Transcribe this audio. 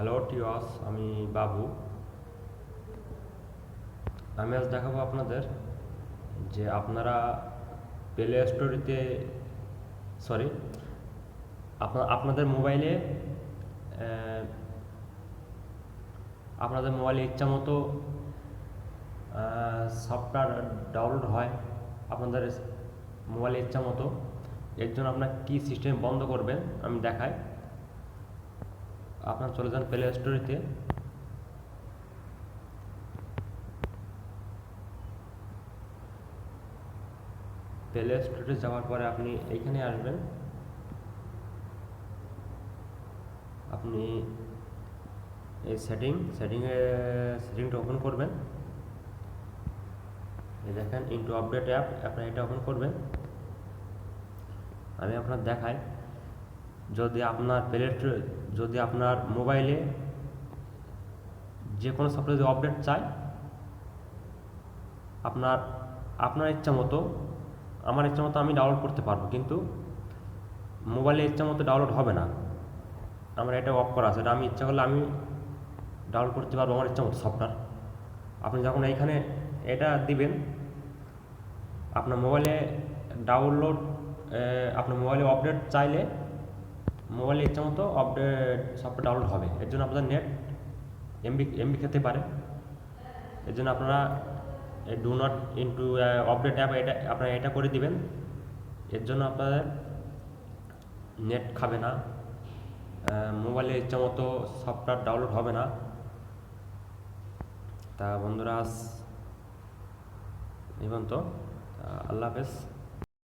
Hello টিওয়াস, আমি বাবু। আমি আজ দেখাবো আপনাদের যে আপনারা প্লে স্টোরিতে সরি আপনাদের মোবাইলে ইচ্ছা মতো সফটওয়্যার ডাউনলোড হয় আপনাদের মোবাইলে ইচ্ছা মতো। এর জন্য আপনার কী সিস্টেম বন্ধ করবেন আমি দেখাই। আপনার চলে যান প্লে স্টোরিতে। প্লে স্টোরে যাওয়ার পরে আপনি এইখানে আসবেন। আপনি এই সেটিংটা ওপেন করবেন। এই দেখেন ইনটু আপডেট অ্যাপ, আপনার এটা ওপেন করবেন। আমি আপনার দেখাই, যদি আপনার মোবাইলে যে কোনো সফটওয়্যার যদি আপডেট চাই, আপনার ইচ্ছা মতো, আমার ইচ্ছা মতো আমি ডাউনলোড করতে পারবো, কিন্তু মোবাইলে ইচ্ছা মতো ডাউনলোড হবে না। আমার এটা অফ করা আছে, এটা আমি ইচ্ছা করলে আমি ডাউনলোড করতে পারবো আমার ইচ্ছা মতো সফটওয়্যার। আপনি যখন এইখানে এটা দিবেন, আপনার মোবাইলে ডাউনলোড আপনার মোবাইলে আপডেট চাইলে মোবাইলে ইচ্ছা মতো আপডেট সফটওয়্যার ডাউনলোড হবে। এর জন্য আপনাদের নেট এমবি খেতে পারে। এর জন্য আপনারা do not into update app আপনারা এটা করে দিবেন। এর জন্য আপনাদের নেট খাবে না, মোবাইলে ইচ্ছা মতো সফটওয়্যার ডাউনলোড হবে না। তা বন্ধুরা আজ এই পর্যন্ত। আল্লাহ হাফেজ।